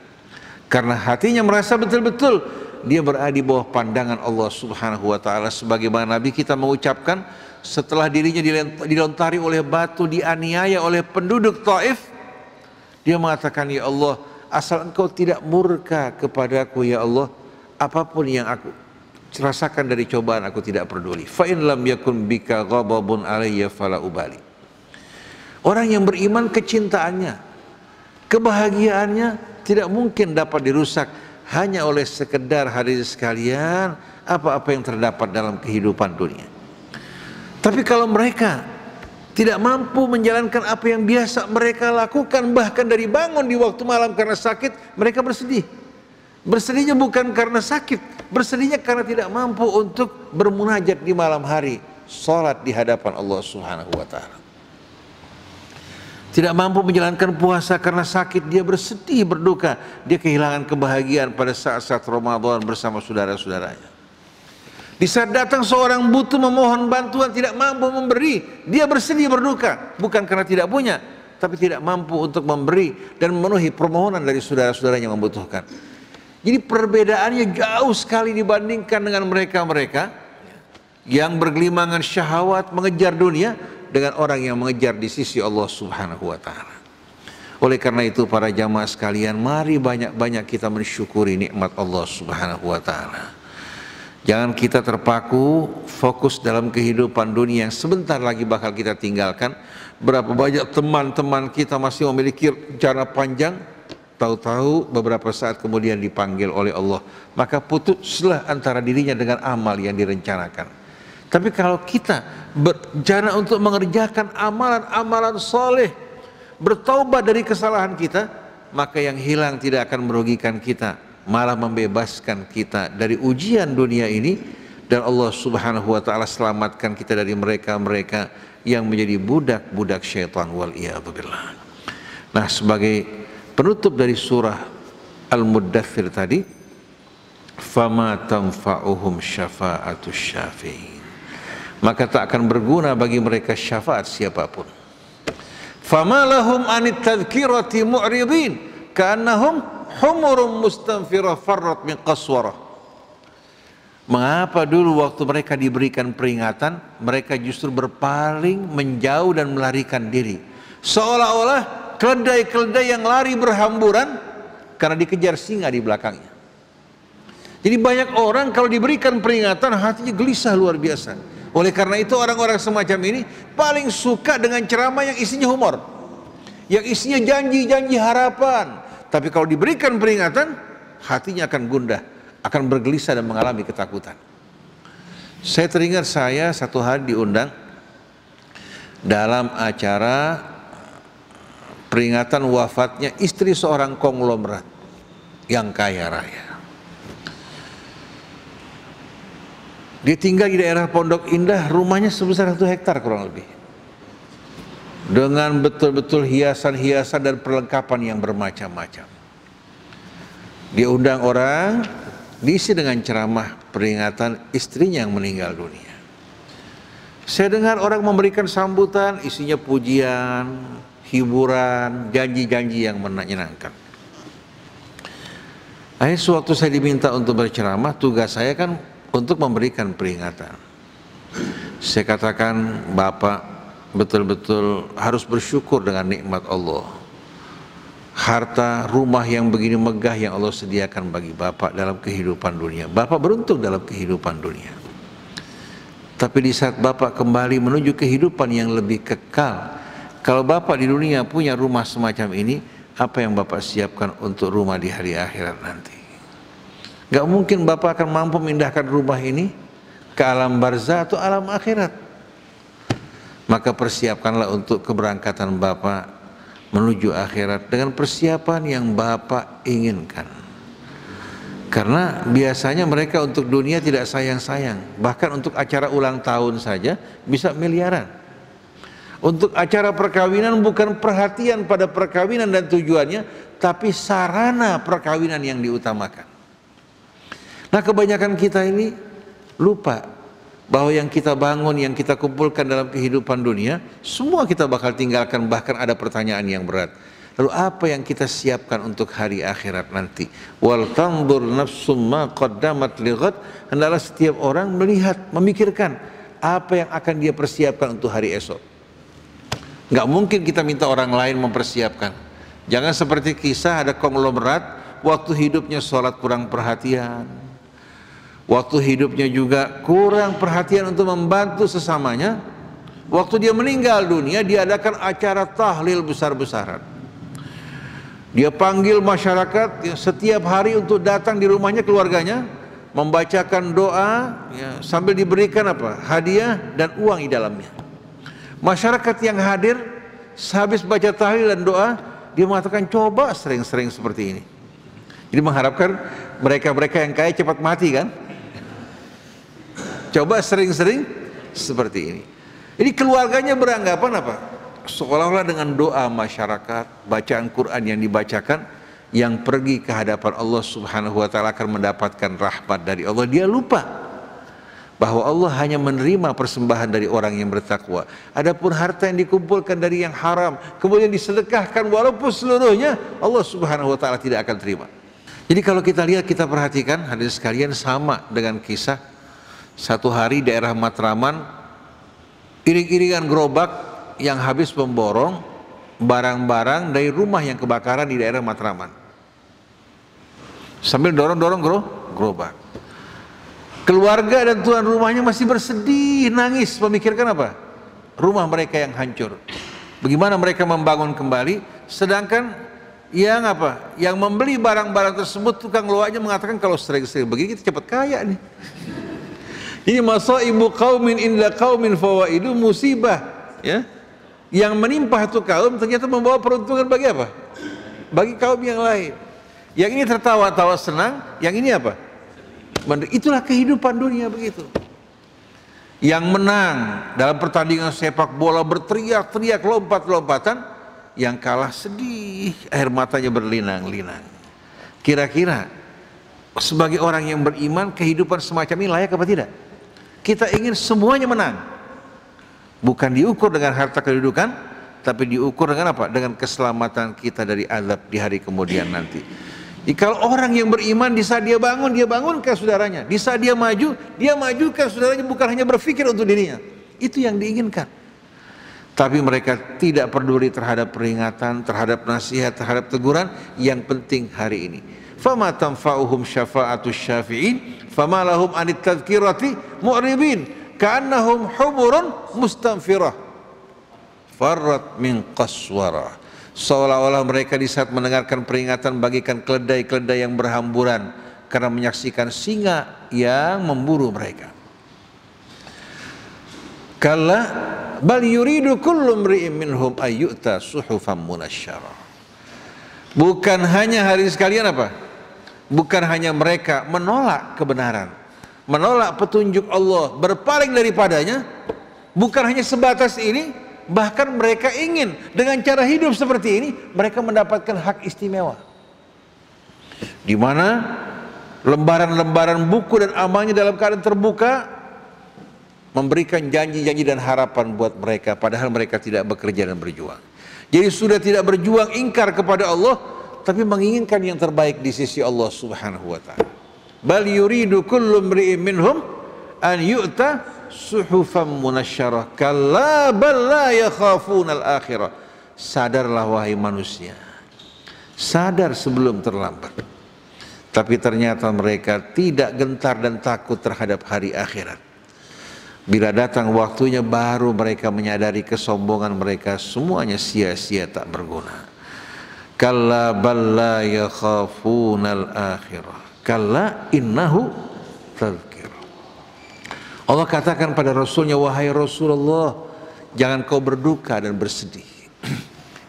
Karena hatinya merasa betul-betul dia berada di bawah pandangan Allah Subhanahu wa taala, sebagaimana Nabi kita mengucapkan setelah dirinya dilontari oleh batu, dianiaya oleh penduduk Taif, dia mengatakan, ya Allah, asal Engkau tidak murka kepadaku ya Allah, apapun yang aku rasakan dari cobaan aku tidak peduli. Fa in lam yakun bika ghadabun alayya fala ubali. Orang yang beriman, kecintaannya, kebahagiaannya tidak mungkin dapat dirusak hanya oleh sekedar hadirin sekalian apa-apa yang terdapat dalam kehidupan dunia. Tapi kalau mereka tidak mampu menjalankan apa yang biasa mereka lakukan, bahkan dari bangun di waktu malam karena sakit, mereka bersedih. Bersedihnya bukan karena sakit, bersedihnya karena tidak mampu untuk bermunajat di malam hari, sholat di hadapan Allah Subhanahu wa taala. Tidak mampu menjalankan puasa karena sakit, dia bersedih, berduka, dia kehilangan kebahagiaan pada saat-saat Ramadan bersama saudara-saudaranya. Di saat datang seorang butuh memohon bantuan, tidak mampu memberi, dia bersedih, berduka, bukan karena tidak punya, tapi tidak mampu untuk memberi dan memenuhi permohonan dari saudara-saudaranya yang membutuhkan. Jadi perbedaannya jauh sekali dibandingkan dengan mereka-mereka yang bergelimangan syahwat mengejar dunia dengan orang yang mengejar di sisi Allah Subhanahu wa taala. Oleh karena itu para jamaah sekalian, mari banyak-banyak kita mensyukuri nikmat Allah Subhanahu wa taala. Jangan kita terpaku fokus dalam kehidupan dunia yang sebentar lagi bakal kita tinggalkan. Berapa banyak teman-teman kita masih memiliki rencana panjang, tahu-tahu beberapa saat kemudian dipanggil oleh Allah, maka putuslah antara dirinya dengan amal yang direncanakan. Tapi kalau kita berencana untuk mengerjakan amalan-amalan soleh, bertaubat dari kesalahan kita, maka yang hilang tidak akan merugikan kita, malah membebaskan kita dari ujian dunia ini, dan Allah Subhanahu wa taala selamatkan kita dari mereka-mereka yang menjadi budak-budak syaitan, wal iyadzubillah. Nah, sebagai penutup dari surah Al-Muddathir tadi, fama tanfa'uhum syafa'atus syafi'in, maka tak akan berguna bagi mereka syafaat siapapun. Fama lahum anit tadhkirati mu'ridin ka'annahum humurum mustanfirah farrat min qaswarah. Mengapa dulu waktu mereka diberikan peringatan, mereka justru berpaling, menjauh dan melarikan diri, seolah-olah keledai-keledai yang lari berhamburan karena dikejar singa di belakangnya. Jadi banyak orang kalau diberikan peringatan hatinya gelisah luar biasa. Oleh karena itu orang-orang semacam ini paling suka dengan ceramah yang isinya humor, yang isinya janji-janji harapan. Tapi kalau diberikan peringatan, hatinya akan gundah, akan bergelisah dan mengalami ketakutan. Saya teringat saya satu hari diundang dalam acara peringatan wafatnya istri seorang konglomerat yang kaya raya. Dia tinggal di daerah Pondok Indah, rumahnya sebesar 1 hektar kurang lebih, dengan betul-betul hiasan-hiasan dan perlengkapan yang bermacam-macam. Dia undang orang, diisi dengan ceramah peringatan istrinya yang meninggal dunia. Saya dengar orang memberikan sambutan, isinya pujian, hiburan, janji-janji yang menyenangkan. Akhirnya sewaktu saya diminta untuk berceramah, tugas saya kan untuk memberikan peringatan. Saya katakan, Bapak betul-betul harus bersyukur dengan nikmat Allah. harta, rumah yang begini megah yang Allah sediakan bagi Bapak dalam kehidupan dunia. Bapak beruntung dalam kehidupan dunia. Tapi di saat Bapak kembali menuju kehidupan yang lebih kekal, kalau Bapak di dunia punya rumah semacam ini, apa yang Bapak siapkan untuk rumah di hari akhirat nanti? Gak mungkin Bapak akan mampu memindahkan rumah ini ke alam barzah atau alam akhirat. Maka persiapkanlah untuk keberangkatan Bapak menuju akhirat dengan persiapan yang Bapak inginkan. Karena biasanya mereka untuk dunia tidak sayang-sayang, bahkan untuk acara ulang tahun saja bisa miliaran. Untuk acara perkawinan bukan perhatian pada perkawinan dan tujuannya, tapi sarana perkawinan yang diutamakan. Nah, kebanyakan kita ini lupa bahwa yang kita bangun, yang kita kumpulkan dalam kehidupan dunia, semua kita bakal tinggalkan, bahkan ada pertanyaan yang berat. Lalu apa yang kita siapkan untuk hari akhirat nanti? Wal tanzur nafsum ma qaddamat lighad. Hendaklah setiap orang melihat, memikirkan apa yang akan dia persiapkan untuk hari esok. Nggak mungkin kita minta orang lain mempersiapkan. Jangan seperti kisah ada konglomerat, waktu hidupnya sholat kurang perhatian, waktu hidupnya juga kurang perhatian untuk membantu sesamanya. Waktu dia meninggal dunia, diadakan acara tahlil besar-besaran. Dia panggil masyarakat setiap hari untuk datang di rumahnya, keluarganya, membacakan doa, ya, sambil diberikan apa? Hadiah dan uang di dalamnya. Masyarakat yang hadir sehabis baca tahlil dan doa, dia mengatakan coba sering-sering seperti ini. Jadi mengharapkan mereka-mereka yang kaya cepat mati kan? Coba sering-sering seperti ini. Jadi keluarganya beranggapan apa? Seolah-olah dengan doa masyarakat, bacaan Quran yang dibacakan, yang pergi ke hadapan Allah Subhanahu wa ta'ala akan mendapatkan rahmat dari Allah. Dia lupa bahwa Allah hanya menerima persembahan dari orang yang bertakwa. Adapun harta yang dikumpulkan dari yang haram kemudian disedekahkan walaupun seluruhnya, Allah Subhanahu wa ta'ala tidak akan terima. Jadi kalau kita lihat, kita perhatikan hadirin sekalian, sama dengan kisah satu hari daerah Matraman, iring-iringan gerobak yang habis memborong barang-barang dari rumah yang kebakaran di daerah Matraman, sambil dorong-dorong gerobak. Keluarga dan tuan rumahnya masih bersedih, nangis, memikirkan apa? Rumah mereka yang hancur. Bagaimana mereka membangun kembali, sedangkan yang apa? Yang membeli barang-barang tersebut, tukang loaknya mengatakan kalau sering-sering begini kita cepat kaya nih. Ini masaibu qaumin inda qaumin fawaidu, musibah, ya, yang menimpa satu kaum ternyata membawa peruntungan bagi apa? Bagi kaum yang lain. Yang ini tertawa-tawa senang, yang ini apa? Itulah kehidupan dunia begitu. Yang menang dalam pertandingan sepak bola berteriak-teriak, lompat-lompatan, yang kalah sedih, air matanya berlinang-linang. Kira-kira sebagai orang yang beriman, kehidupan semacam ini layak apa tidak? Kita ingin semuanya menang. Bukan diukur dengan harta kedudukan, tapi diukur dengan apa? Dengan keselamatan kita dari azab di hari kemudian nanti. Jadi kalau orang yang beriman, di saat dia bangunkan saudaranya. Di saat dia majukan saudaranya, bukan hanya berpikir untuk dirinya. Itu yang diinginkan. Tapi mereka tidak peduli terhadap peringatan, terhadap nasihat, terhadap teguran. Yang penting hari ini. Fama tanfa'uhum syafa'atus syafi'in, fama lahum anit tadhkirati mu'ribin. Ka'annahum humurun mustanfirah farrat min qaswara. Seolah-olah mereka di saat mendengarkan peringatan bagikan keledai-keledai yang berhamburan karena menyaksikan singa yang memburu mereka. Kalla bal yuridu kullu imri'in minhum ayyuta suhufan munasysyara. Bukan hanya hari sekalian apa? Bukan hanya mereka menolak kebenaran, menolak petunjuk Allah, berpaling daripadanya. Bukan hanya sebatas ini, bahkan mereka ingin dengan cara hidup seperti ini mereka mendapatkan hak istimewa, di mana lembaran-lembaran buku dan amalnya dalam keadaan terbuka memberikan janji-janji dan harapan buat mereka, padahal mereka tidak bekerja dan berjuang. Jadi sudah tidak berjuang ingkar kepada Allah, tapi menginginkan yang terbaik di sisi Allah Subhanahu wa ta'ala. Bal yuridu kullu imri'in minhum an yu'ta suhufan munasysyarah kalla bal la yakhafuna al-akhirah. Sadarlah wahai manusia, sadar sebelum terlambat. Tapi ternyata mereka tidak gentar dan takut terhadap hari akhirat. Bila datang waktunya baru mereka menyadari kesombongan mereka semuanya sia-sia tak berguna. Kalla balla yakhafunal akhirah. Kalla innahu tadhkirah. Allah katakan pada Rasulnya, wahai Rasulullah, jangan kau berduka dan bersedih.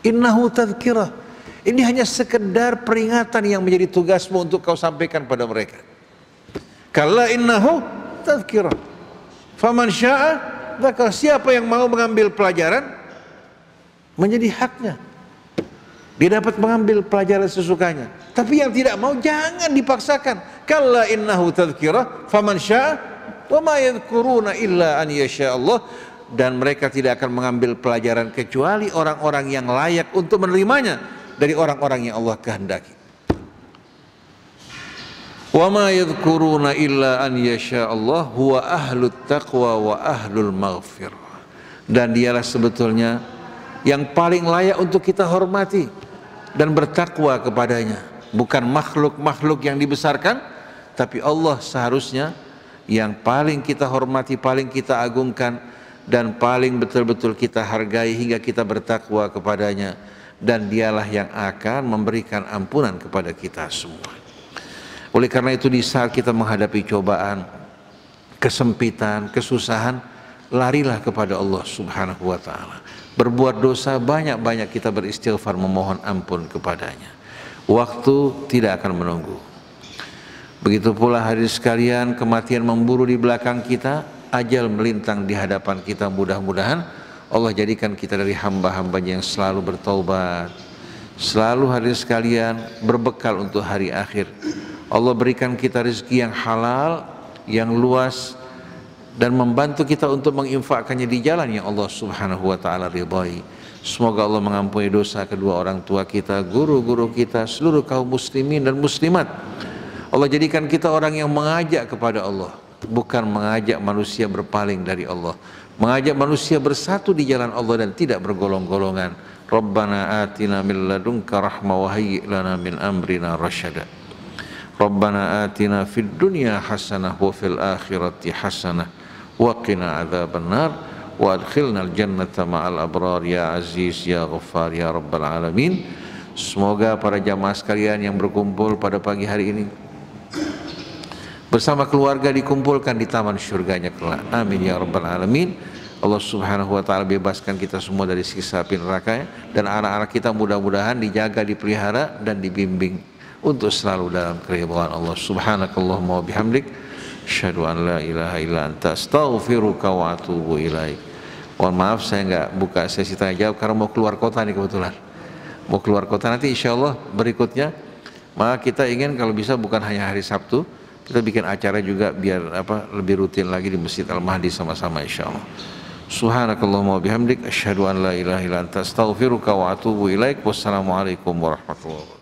Innahu tadhkirah. Ini hanya sekedar peringatan yang menjadi tugasmu untuk kau sampaikan pada mereka. Kalla innahu tadhkirah. Faman sya'a dzakar. Siapa yang mau mengambil pelajaran menjadi haknya. Dia dapat mengambil pelajaran sesukanya. Tapi yang tidak mau jangan dipaksakan. Kalla innahu tadhkirah faman sya'a wa ma yadhkuruna illa an yasha Allah. Dan mereka tidak akan mengambil pelajaran kecuali orang-orang yang layak untuk menerimanya dari orang-orang yang Allah kehendaki. Wa ma yadhkuruna illa an yasha Allah huwa ahlut taqwa wa ahlul maghfirah. Dan dialah sebetulnya yang paling layak untuk kita hormati dan bertakwa kepadanya. Bukan makhluk-makhluk yang dibesarkan, tapi Allah seharusnya yang paling kita hormati, paling kita agungkan, dan paling betul-betul kita hargai hingga kita bertakwa kepadanya. Dan dialah yang akan memberikan ampunan kepada kita semua. Oleh karena itu di saat kita menghadapi cobaan, kesempitan, kesusahan, larilah kepada Allah Subhanahu wa ta'ala. Berbuat dosa, banyak-banyak kita beristighfar memohon ampun kepadanya. Waktu tidak akan menunggu. Begitu pula hadirin sekalian, kematian memburu di belakang kita, ajal melintang di hadapan kita. Mudah-mudahan Allah jadikan kita dari hamba-hambanya yang selalu bertaubat, selalu hadirin sekalian berbekal untuk hari akhir. Allah berikan kita rezeki yang halal, yang luas, dan membantu kita untuk menginfakkannya di jalan yang Allah Subhanahu wa ta'ala ridhai. Semoga Allah mengampuni dosa kedua orang tua kita, guru-guru kita, seluruh kaum muslimin dan muslimat. Allah jadikan kita orang yang mengajak kepada Allah, bukan mengajak manusia berpaling dari Allah, mengajak manusia bersatu di jalan Allah dan tidak bergolong-golongan. Rabbana atina min ladunka rahmah wa hayyi' lana min amrina rasyada. Rabbana atina fid dunya hasanah wa fil akhirati hasanah wa qina adzabannar wa adkhilnal jannata ma'al abrar ya aziz ya ghaffar ya rabbal alamin. Semoga para jamaah sekalian yang berkumpul pada pagi hari ini bersama keluarga dikumpulkan di taman syurganya kelak. Amin ya rabbal alamin. Allah Subhanahu wa ta'ala bebaskan kita semua dari siksa api neraka, dan anak-anak kita mudah-mudahan dijaga, dipelihara dan dibimbing untuk selalu dalam keridhaan Allah. Subhanakallahumma wa bihamdik, asyhadu an la ilaha illa anta, astaghfiruka wa atubu ilaik. Mohon maaf saya nggak buka sesi tanya jawab karena mau keluar kota nih kebetulan. Mau keluar kota nanti insya Allah berikutnya. Maka kita ingin kalau bisa bukan hanya hari Sabtu, kita bikin acara juga biar lebih rutin lagi di Masjid Al-Mahdi sama-sama insya Allah. Subhanakallahumma wa bihamdik, asyhadu an la ilaha illa anta, astaghfiruka wa atubu ilaik. Wassalamualaikum warahmatullahi wabarakatuh.